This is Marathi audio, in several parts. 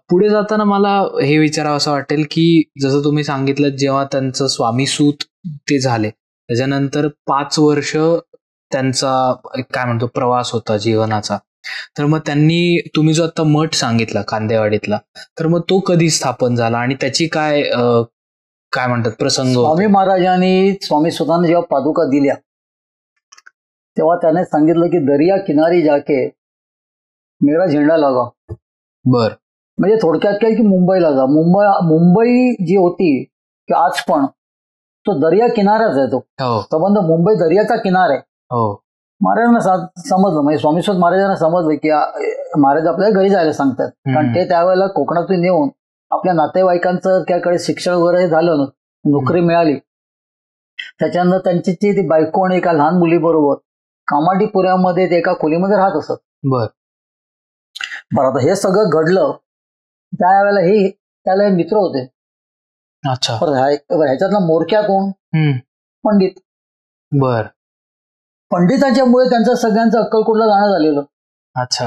पुढे जाताना मला हे विचारावं असं वाटेल की जसं तुम्ही सांगितलं जेव्हा त्यांचं स्वामीसूत ते झाले त्याच्यानंतर 5 वर्ष त्यांचा काय म्हणतो प्रवास होता जीवनाचा. तर मग त्यांनी तुम्ही जो आता मठ सांगितला कांदेवाडीतला तर मग तो कधी स्थापन झाला आणि त्याची काय काय म्हणतात प्रसंग? स्वामी महाराजांनी स्वामी सुतांना जेव्हा पादुका दिल्या तेव्हा त्याने सांगितलं की दरिया किनारी जाके मेरा झेंडा लागा. बर. म्हणजे थोडक्यात काय की मुंबईला जा. मुंबई जी होती की आज पण तो दर्या किनाराच आहे. तो संबंध मुंबई दर्याचा किनार आहे. महाराजांना समजलं म्हणजे स्वामीस्वत महाराजांना समजलं की महाराज आपल्याला घरी जायला सांगतात कारण ते त्यावेळेला कोकणातून येऊन आपल्या नातेवाईकांचं त्याकडे शिक्षण वगैरे झालं नोकरी मिळाली त्याच्यानंतर त्यांची ती बायको आणि एका लहान मुलीबरोबर कामाडीपुऱ्यामध्ये ते एका खोलीमध्ये राहत असत. बरं आता हे सगळं घडलं त्यावेळेला हे त्याला मित्र होते. अच्छा. ह्याच्यातला मोरक्या कोण? पंडित. बर. पंडितांच्यामुळे त्यांचं सगळ्यांचं अक्कलकोटला जाणं झालेलं. अच्छा.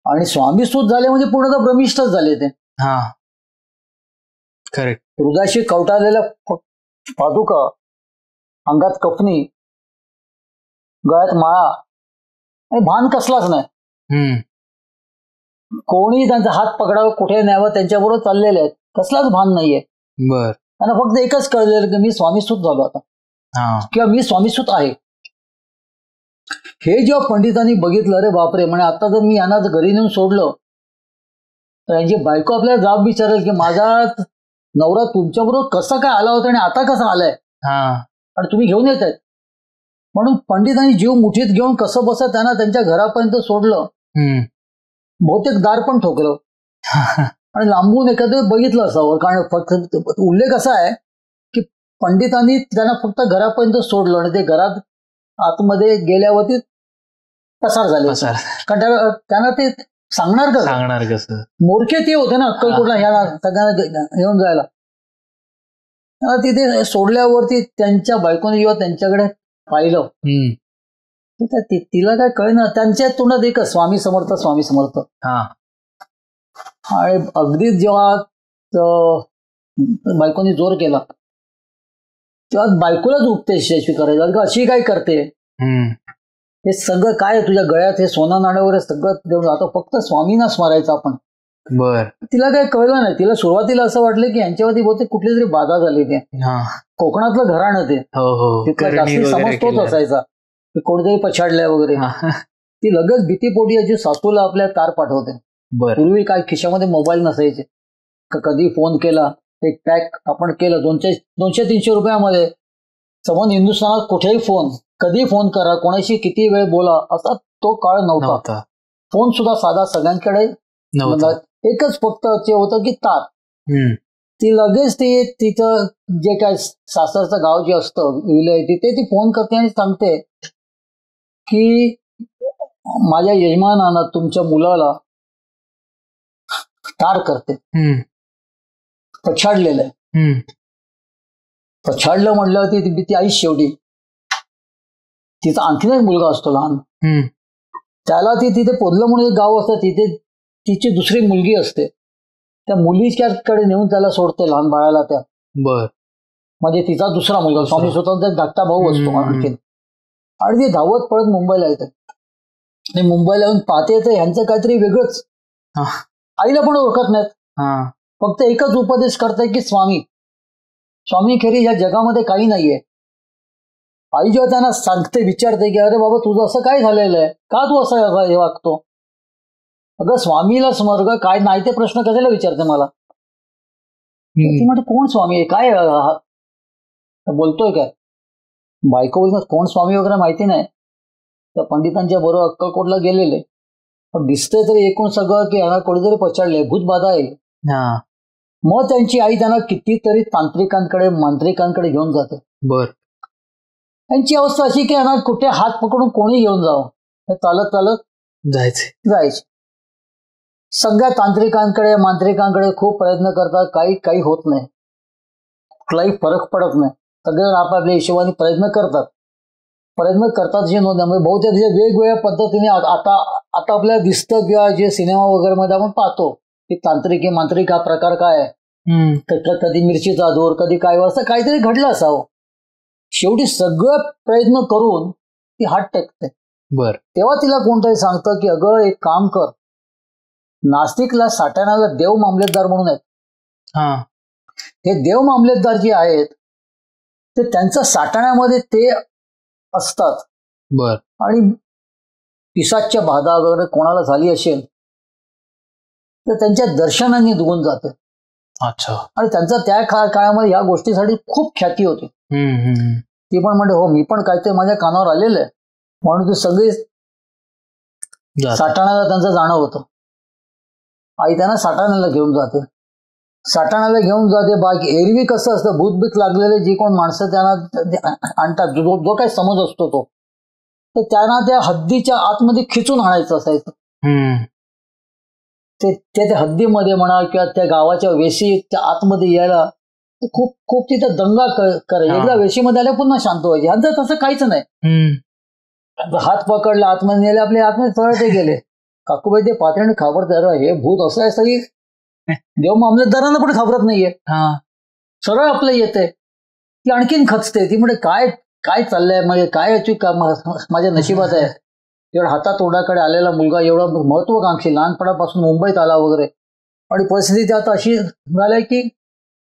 आणि स्वामीसूत झाले म्हणजे पूर्ण ब्रह्मिष्ठच झाले ते. हा करेक्ट. हृदयाशी कवटाळलेल्या पादुका, अंगात कफनी, गळ्यात माळा आणि भान कसलाच नाही. कोणी त्यांचा हात पकडावं कुठे न्यावं त्यांच्याबरोबर चाललेले आहेत कसलाच भान नाहीये. बर. त्यांना फक्त एकच कळलेलं की मी स्वामीसूत झालो आता किंवा मी स्वामीसूत आहे. हे जेव्हा पंडितांनी बघितलं अरे बापरे म्हणे आता जर मी यांना घरी नेऊन सोडलं तर यांची बायको आपल्याला जाब विचारेल की माझा नवरा तुमच्याबरोबर कसा काय आला होता आणि आता कसा आलाय आणि तुम्ही घेऊन येत आहेत. म्हणून पंडितांनी जीव मुठीत घेऊन कसं बसत त्यांना त्यांच्या घरापर्यंत सोडलं. बहुतेक दार पण ठोकलं आणि लांबून एखादं बघितलं असावं कारण फक्त उल्लेख असा आहे की पंडितांनी त्यांना फक्त घरापर्यंत सोडलं आणि ते घरात आतमध्ये गेल्यावरती पसार झाले. कारण त्यांना ते सांगणार कसं मोरखे ते होते ना अक्कलकोटला ह्या सगळ्यांना घेऊन जायला. तिथे सोडल्यावरती त्यांच्या बायकोने जेव्हा त्यांच्याकडे पाहिलं तिला काय कळेना त्यांच्या तोंडात एकच स्वामी समर्थ स्वामी समर्थ. आणि अगदीच जेव्हा बायकोने जोर केला तेव्हा बायकोलाच उपदेश करायचा अशी काय करते हे सगळं काय तुझ्या गळ्यात हे सोना नाणं वगैरे सगळं देऊन जातो फक्त स्वामींना स्मरायचं आपण. बर. तिला काय कळलं नाही. तिला सुरुवातीला असं वाटलं की यांच्यावरती बहुतेक कुठली तरी बाधा झाली. ते कोकणातलं घराणं ते तिथला जास्ती समज तोच असायचा की कोणीतरी पछाडलंय वगैरे. ती लगेच भीतीपोटी याची सासूला आपल्या तार पाठवते. पूर्वी काय खिशामध्ये मोबाईल नसायचे कधी फोन केला एक पॅक आपण केलं 200-300 रुपयामध्ये समोर हिंदुस्थानात कुठेही फोन कधी फोन करा कोणाशी किती वेळ बोला असा तो काळ नव्हता. फोन सुद्धा साधा सगळ्यांकडे एकच फक्त होतं की तार. ती लगेच तिचं जे काय सासरचं गाव जे असतं विलय तिथे ती फोन करते आणि सांगते की माझ्या यजमानानं तुमच्या मुलाला तार करते पछाडलेलं आहे. पछाडलं म्हटलं ती आई शेवटी तिचा आणखीन एक मुलगा असतो लहान त्याला ती तिथे पोदलं म्हणून एक गाव असतं तिथे तिची दुसरी मुलगी असते त्या मुलीच्याकडे नेऊन त्याला सोडते लहान बाळाला त्या. बर. म्हणजे तिचा दुसरा मुलगा स्वामी स्वतःचा एक धाकटा भाऊ असतो आणखीन. आणि ती धावत पळत मुंबईला येते आणि मुंबईला येऊन पाहते तर ह्यांचं काहीतरी वेगळंच. आईला पण ओळखत नाहीत फक्त एकच उपदेश करताय की स्वामी खेरी या जगामध्ये काही नाहीये. आई जेव्हा त्यांना सांगते विचारते की अरे बाबा तुझं असं काय झालेलं आहे का तू असं हे वागतो. अगं स्वामीला स्वर्ग काय नाही ते प्रश्न कशाला विचारते मला. ती म्हणते कोण स्वामी आहे काय बोलतोय काय. बायको बोलतात कोण स्वामी वगैरे माहिती नाही त्या पंडितांच्या बरोबर अक्कलकोटला गेलेले पण दिसतंय तरी एकूण सगळं की यांना कोणीतरी पछाडलंय भूतबाधा आहे. मग त्यांची आई त्यांना कितीतरी तांत्रिकांकडे मांत्रिकांकडे घेऊन जाते. बर. त्यांची अवस्था अशी की यांना कुठे हात पकडून कोणी घेऊन जावं चालत चालत जायचे. सगळ्या तांत्रिकांकडे मांत्रिकांकडे खूप प्रयत्न करतात काही होत नाही कुठलाही फरक पडत नाही. सगळे आपापल्या हिशोबाने प्रयत्न करतात जे नोंद बहुतेक जे वेगवेगळ्या पद्धतीने आता आपल्याला दिसतं किंवा जे सिनेमा वगैरे मध्ये आपण पाहतो की तांत्रिक मांत्रिक हा प्रकार काय आहे, कधी मिरचीचा धूर, कधी काय, असं काहीतरी घडलं असावं. शेवटी सगळं प्रयत्न करून ती हात टेकते. तेव्हा तिला कोणतरी सांगतं की अगं एक काम कर, नाशिकला साठाण्याला देव मामलेदार म्हणून आहेत. हे देव मामलेदार जे आहेत ते त्यांचं साठाण्यामध्ये ते असतात. आणि पिसाच्या बाधा वगैरे कोणाला झाली असेल तर त्यांच्या दर्शनाने दुखून जाते. आणि त्यांचा त्या काळामध्ये या गोष्टीसाठी खूप ख्याती होती. ती पण म्हणते हो मी पण काहीतरी माझ्या कानावर आलेलं आहे, म्हणून ते सगळे साठाण्याला त्यांचं जाणं होतं. आई त्यांना साठाण्याला घेऊन जाते. साठाण्याला घेऊन जाते. बाकी एरवी कसं असतं, भूतबीत लागलेले जी कोण माणसं त्यांना आणतात, जो काही समज असतो तो, तर त्यांना त्या हद्दीच्या आतमध्ये खिचून आणायचं असायचं. ते हद्दीमध्ये म्हणा किंवा त्या गावाच्या वेशीच्या आतमध्ये यायला खूप खूप तिथे दंगा करायचे. एकदा वेशीमध्ये आल्या पुन्हा शांत व्हायचे. आता तसं काहीच नाही. हात पकडला, आतमध्ये नेले, आपले आतमध्ये सरळ ते गेले. काकूबाई ते पात्र्याने घाबरते, हे भूत असं आहे. सगळी देव मामलेदारांना पण घाबरत नाहीये, सरळ आपलं येते. ती आणखीन खचते. ती म्हणजे काय चाललंय, म्हणजे काय माझ्या नशिबात आहे. एवढा हातातोंडाकडे आलेला मुलगा, एवढा महत्वाकांक्षी, लहानपणापासून मुंबईत आला वगैरे, आणि परिस्थिती आता अशी झाली की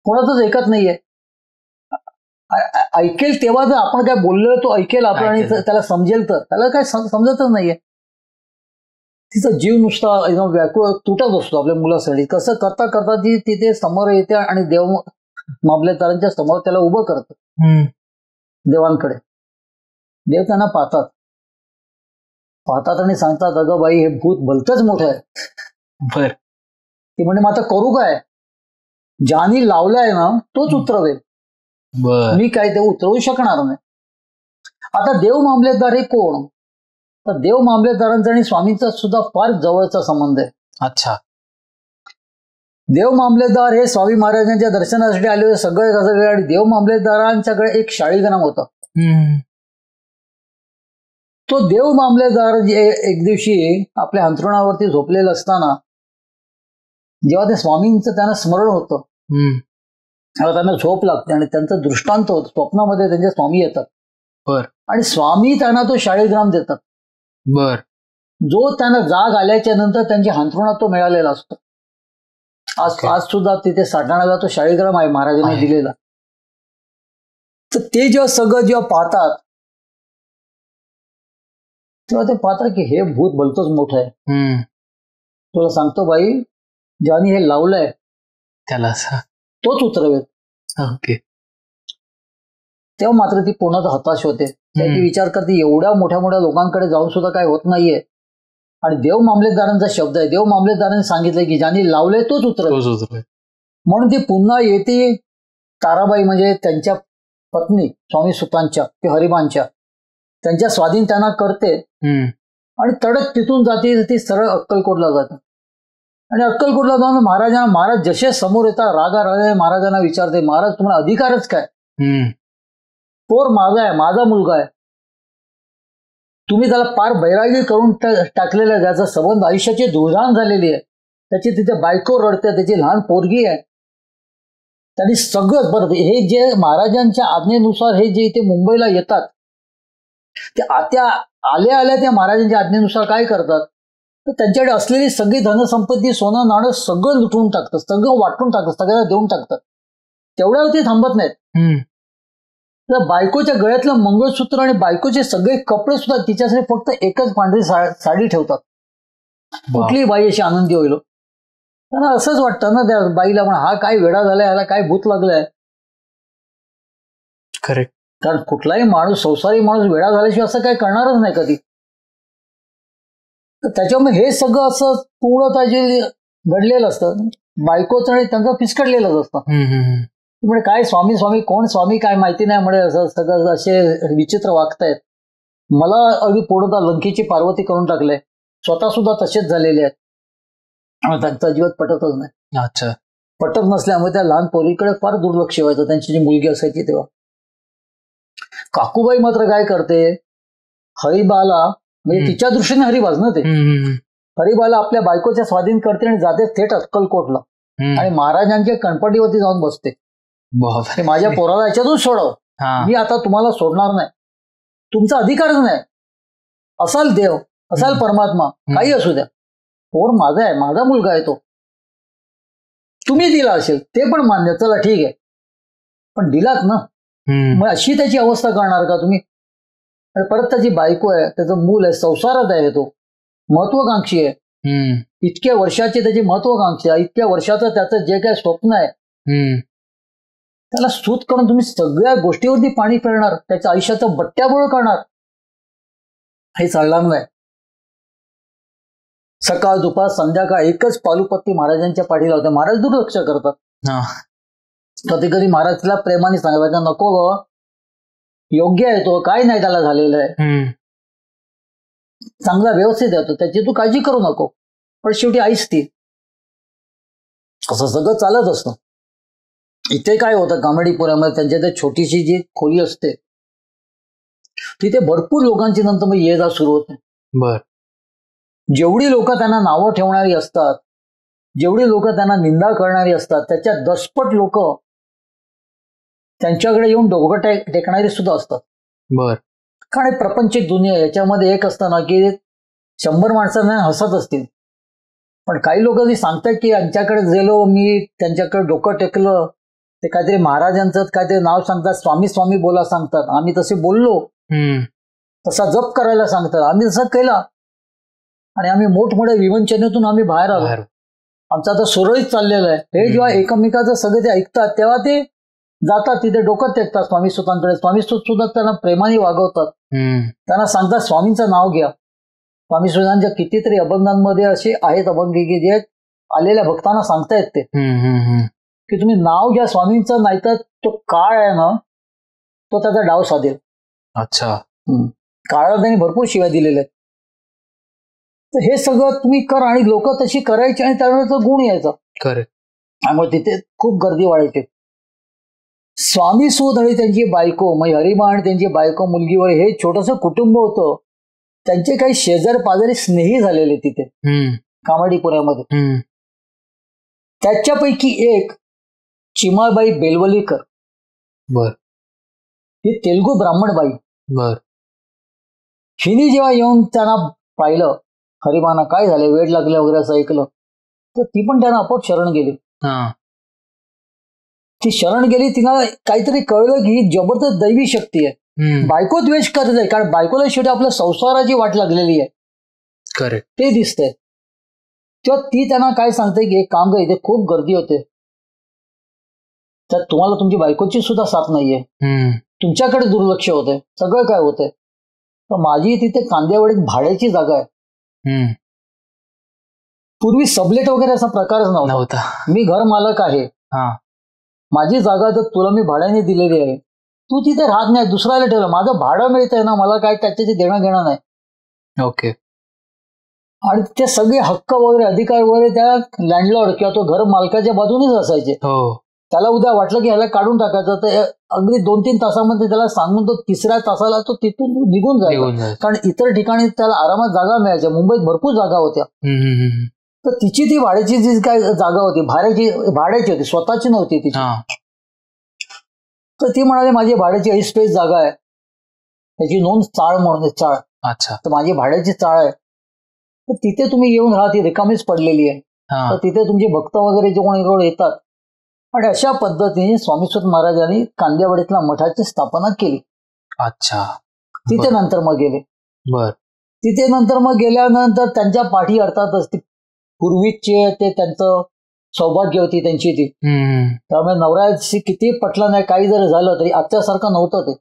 कोणाचंच ऐकत नाहीये. ऐकेल तेव्हा जर आपण काय बोललो तो ऐकेल आपण आणि त्याला समजेल, तर त्याला काय समजतच नाहीये. तिचा जीव नुसता एकदम व्याकुळ तुटत असतो आपल्या मुलासाठी. कसं करता करता ती तिथे समोर येते आणि देव मामलेदारांच्या समोर त्याला उभं करते देवांकडे. देव त्यांना पाहतात आणि सांगतात, अगं बाई हे भूत भलतंच मोठं आहे. ती म्हणजे मग आता करू काय, ज्यानी लावलाय ना तोच उतरवेल, मी काय ते उतरवू शकणार नाही. आता देव मामलेदार हे कोण, तर देव मामलेदारांचा आणि स्वामींचा सुद्धा फार जवळचा संबंध आहे. देव मामलेदार हे स्वामी महाराजांच्या दर्शनासाठी आले होते सगळे, आणि देव मामलेदारांच्याकडे एक शाळीग्राम होता. तो देव मामलेदार एक दिवशी आपल्या अंथरुणावरती झोपलेलं असताना जेव्हा ते स्वामींचं त्यांना स्मरण होतं, त्यांना झोप लागते आणि त्यांचा दृष्टांत होतो. स्वप्नामध्ये त्यांचे स्वामी येतात आणि स्वामी त्यांना तो शाळीग्राम देतात. जो त्यांना जाग आल्याच्या नंतर त्यांच्या अंथरुणात तो मिळालेला असतो. आज सुद्धा तिथे साठाण्याला तो शाळीग्राम आहे महाराजांनी दिलेला. तर ते जेव्हा पाहतात तेव्हा ते पाहतात की हे भूत भलतंच मोठं आहे. तुला सांगतो बाई, ज्याने हे लावलंय त्याला तोच उतरवेल. तेव्हा मात्र ती पूर्ण हताश होते. ती विचार करते, एवढ्या मोठ्या मोठ्या लोकांकडे जाऊन सुद्धा काय होत नाहीये, आणि देव मामलेदारांचा शब्द आहे, देव मामलेदारांनी सांगितलंय की ज्याने लावलंय तोच उतरवेल. म्हणून ती पुन्हा येते. ताराबाई म्हणजे त्यांच्या पत्नी स्वामी सुतांच्या की हरिबांच्या, त्यांच्या स्वाधीन त्यांना करते आणि तडक तिथून जाते. ती सरळ अक्कलकोटला जाते आणि अक्कलकोटला जाऊन महाराज जसे समोर येतात रागाने महाराजांना विचारते, महाराज तुम्हाला अधिकारच काय, पोर माझा आहे, माझा मुलगा आहे, तुम्ही त्याला पार बैरागी करून टाकलेला आहे, ज्याचा संबंध आयुष्याची धुळधाण झालेली आहे, त्याची तिथे बायको रडते, त्याची लहान पोरगी आहे, त्यांनी सगळं बरं. हे जे महाराजांच्या आज्ञेनुसार हे जे इथे मुंबईला येतात ते आल्या त्या महाराजांच्या आज्ञेनुसार काय करतात, तर त्यांच्याकडे असलेली सगळी धनसंपत्ती, सोनं नाणं सगळं लुटवून टाकतात, सगळं वाटून टाकतात, सगळ्यांना देऊन टाकतात. तेवढ्यावरती थांबत नाहीत. तर बायकोच्या गळ्यातलं मंगळसूत्र आणि बायकोचे सगळे कपडे सुद्धा तिच्यासाठी फक्त एकच पांढरी साडी ठेवतात. कुठलीही बाई अशी आनंदी होईल. त्यांना असंच वाटतं ना त्या बाईला, पण हा काय वेडा झालाय, ह्याला काय भूत लागलंय. करेक्ट. कारण कुठलाही माणूस, संसारी माणूस वेडा झाल्याशिवाय असं काय करणारच नाही कधी. तर त्याच्यामुळे हे सगळं असं पूर्ण जे घडलेलं असतं, बायकोचं आणि त्यांचं फिसकटलेलंच असतं. म्हणजे काय स्वामी कोण स्वामी काय माहिती नाही, म्हणजे असं सगळं असे विचित्र वागतायत. मला अगदी पूर्णतः लंकेची पार्वती करून टाकलंय, स्वतः सुद्धा तसेच झालेले आहेत. त्यांचं अजिबात पटतच नाही. पटत नसल्यामुळे त्या लहान पोरीकडे फार दुर्लक्ष व्हायचं. त्यांची जी मुलगी असायची तेव्हा. काकूबाई मात्र काय करते, हरिबाला, म्हणजे तिच्या दृष्टीने हरिबाज ना ते, हरिबाला आपल्या बायकोच्या स्वाधीन करते आणि जाते थेट अक्कलकोटला आणि महाराजांच्या कणपटीवरती जाऊन बसते. माझ्या पोराला याच्यातून सोडव, मी आता तुम्हाला सोडणार नाही, तुमचा अधिकारच नाही. असाल देव, असाल परमात्मा, काही असू द्या, पोर माझा आहे, माझा मुलगा आहे, तो तुम्ही दिला असेल ते पण मान्य, चला ठीक आहे, पण दिलात ना, मग अशी त्याची अवस्था करणार का तुम्ही? आणि परत त्याची बायको आहे, त्याचं मूल आहे, संसारात आहे, तो महत्वाकांक्षी आहे, इतक्या वर्षाची त्याची महत्वाकांक्षी आहे, इतक्या वर्षाचं त्याचं जे काय स्वप्न आहे, त्याला सूत करून तुम्ही सगळ्या गोष्टीवरती पाणी फेरणार, त्याच्या आयुष्याचं बट्ट्याबोळ करणार, हे चालणार नाही. सकाळ दुपार संध्याकाळ एकच पालुपत्ती महाराजांच्या पाठीला होत्या. महाराज दुर्लक्ष करतात. कधी कधी महाराज तिला प्रेमाने सांगायला, नको ग, योग्य आहे तो, काय नाही त्याला झालेलं आहे, चांगला व्यवस्थित आहे तो, त्याची तू काळजी करू नको. पण शेवटी आईच ती, असं सगळं चालत असतं. इथे काय होतं कामेडीपुऱ्यामध्ये, त्यांच्या त्या छोटीशी जी खोली असते तिथे भरपूर लोकांची नंतर मग ये जा सुरू होते. जेवढी लोक त्यांना नावं ठेवणारी असतात, जेवढी लोक त्यांना निंदा करणारी असतात, त्याच्या दसपट लोक त्यांच्याकडे येऊन डोकं टेकणारी सुद्धा असतात. कारण प्रपंचिक दुनिया, याच्यामध्ये एक असतं ना की 100 माणसांना हसत असतील, पण काही लोक जे सांगतात की यांच्याकडे गेलो मी, त्यांच्याकडे डोकं टेकलं, ते काहीतरी महाराजांचं काहीतरी नाव सांगतात, स्वामी स्वामी बोला सांगतात, आम्ही तसे बोललो, तसा जप करायला सांगतात, आम्ही तसं केला आणि आम्ही मोठमोठ्या विवंचनेतून आम्ही बाहेर आलो, आमचं आता सुरळीत चाललेलं आहे. हे जेव्हा एकमेकाचं सगळे ते ऐकतात तेव्हा ते जातात तिथे डोकं टेकतात स्वामी सुतांकडे. स्वामी सुत सुद्धा त्यांना प्रेमाने वागवतात, त्यांना सांगतात स्वामींचं नाव घ्या. स्वामी सुतांच्या कितीतरी अभंगांमध्ये असे आहेत अभंगी की जे आलेल्या भक्तांना सांगतायत ते की तुम्ही नाव घ्या स्वामींचं, नाहीतर तो काळ आहे ना तो त्याचा डाव साधेल. अच्छा, काळाला त्यांनी भरपूर शिव्या दिलेल्या आहेत. तर हे सगळं तुम्ही करा आणि लोक तशी करायची आणि त्याचा गुण यायचा. त्यामुळे तिथे खूप गर्दी वाढायची. स्वामी सूत आणि त्यांची बायको, मग हरिबा आणि त्यांची बायको मुलगीवर हे छोटंसं कुटुंब होतं. त्यांचे काही शेजारी पाजारी स्नेही झालेले तिथे कामाडीपुऱ्यामध्ये. त्याच्यापैकी एक चिमाबाई बेलवलीकर, ही तेलुगू ब्राह्मण बाई. हिने जेव्हा येऊन त्यांना पाहिलं, हरिबाना काय झालं, वेळ लागलं वगैरे असं ऐकलं, तर ती पण त्यांना आपोआप शरण गेली. ती शरण गेली, तिला काहीतरी कळलं की ही जबरदस्त दैवी शक्ती आहे. बायको द्वेष करत आहे, कारण बायकोला शेवटी आपल्या संसाराची वाट लागलेली आहे, ते दिसतंय. तेव्हा ती त्यांना काय सांगते की एक काम कर, इथे खूप गर्दी होते, तर तुम्हाला तुमची बायकोची सुद्धा साथ नाहीये, तुमच्याकडे दुर्लक्ष होतंय, सगळं काय होतंय, तर माझी तिथे कांदिवळीत भाड्याची जागा आहे. पूर्वी सबलेट वगैरे असा प्रकारच नव्हता. मी घर मालक आहे, माझी जागा तर तुला मी भाड्याने दिलेली आहे, तू तिथे राहत नाही, दुसऱ्याला ठेवलं, माझं भाडं मिळतंय ना, मला काय त्याच्याशी देणं घेणं नाही. ओके. आणि ते सगळे हक्क वगैरे अधिकार वगैरे त्या लँडलॉर्ड किंवा तो घर मालकाच्या बाजूनेच असायचे. त्याला उद्या वाटलं की ह्याला काढून टाकायचं, तर अगदी 2-3 तासामध्ये त्याला सांगून तो 3ऱ्या तासाला तो तिथून निघून जायचा. कारण इतर ठिकाणी त्याला आरामात जागा मिळायच्या. मुंबईत भरपूर जागा होत्या, तर तिची ती भाड्याची जी काय जागा होती, भाड्याची होती, स्वतःची नव्हती तिची. तर ती म्हणाली माझी भाड्याची ऐसपैस जागा आहे, त्याची नोंद चाळ म्हणून चाळ. अच्छा. तर माझी भाड्याची चाळ आहे, तर तिथे तुम्ही येऊन राहा, ती रिकामीच पडलेली आहे, तर तिथे तुमचे भक्त वगैरे जे कोणी येतात. आणि अशा पद्धतीने स्वामी सूत महाराजांनी कांदिवळीतल्या मठाची स्थापना केली. अच्छा. तिथे नंतर मग गेले. तिथे नंतर मग गेल्यानंतर त्यांच्या पाठी अर्थातच ती पूर्वीचे ते त्यांचं सौभाग्य होती त्यांची ती. त्यामुळे नवऱ्याशी किती पटलं नाही, काही जरी झालं तरी आजच्यासारखं नव्हतं ते.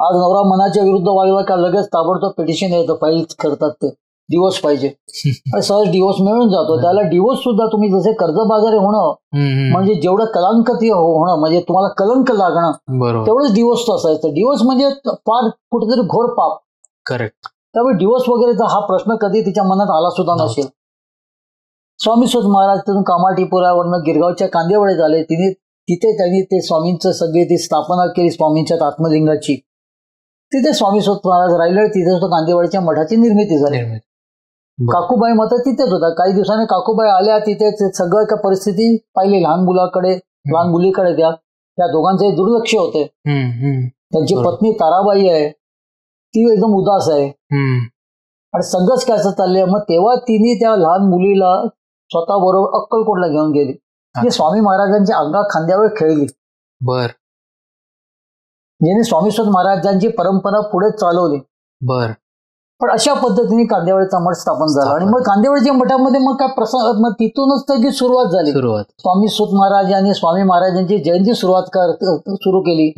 आज नवरा मनाच्या विरुद्ध वागला का लगेच ताबडतोब पिटिशन येतं, फाईल करतात, ते डिवोर्स पाहिजे, सहज डिवोर्स मिळून जातो. त्याला डिवोर्स सुद्धा तुम्ही जसे कर्जबाजारी होणं म्हणजे जेवढं कलंकित होणं, म्हणजे तुम्हाला कलंक लागणं, तेवढंच डिवोर्स असायचं. डिवोर्स म्हणजे फार कुठेतरी घोर पाप. करेक्ट. त्यामुळे डिवोर्स वगैरेचा हा प्रश्न कधी तिच्या मनात आला सुद्धा नसेल. स्वामी सूत महाराज तिथून कामाठीपुरावरनं गिरगावच्या कांदिवळीत आले. तिथे त्यांनी ते स्वामींचं सगळी ती स्थापना केली, स्वामींच्या आत्मलिंगाची. तिथे स्वामी सूत महाराज राहिले, तिथे कांदिवळीच्या मठाची निर्मिती झाली. काकूबाई मात्र तिथेच होता. काही दिवसांनी काकूबाई आल्या, तिथे सगळं काय परिस्थिती पाहिली. लहान मुलीकडे त्या दोघांचे दुर्लक्ष होते. त्यांची पत्नी ताराबाई आहे, ती एकदम उदास आहे आणि सगळंच काय असं चाललंय. मग तेव्हा तिने त्या लहान मुलीला स्वतः बरोबर अक्कलकोटला घेऊन गेली. ती स्वामी महाराजांच्या अंगा खांद्यावर खेळली. बर. ज्याने स्वामी सुत महाराजांची परंपरा पुढे चालवली. बर. पण अशा पद्धतीने कांदिवळीचा मठ स्थापन झाला. आणि मग कांदिवळीच्या मठामध्ये मग काय प्रसंग, मग तिथूनच त्याची सुरुवात झाली. स्वामी सुत महाराज यांनी स्वामी महाराजांची जयंती सुरू केली.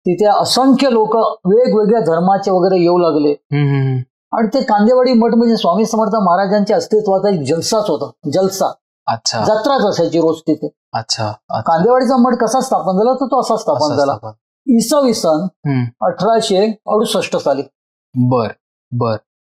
तिथे असंख्य लोक वेगवेगळ्या धर्माचे वगैरे येऊ लागले. आणि ते कांदिवळी मठ म्हणजे स्वामी समर्थ महाराजांच्या अस्तित्वाचा एक जलसाच होता. जलसा, जत्राच असायची रोज तिथे. कांदिवळीचा मठ कसा स्थापन झाला तर तो असा स्थापन झाला इसवी सन 1868 साली. बर बर.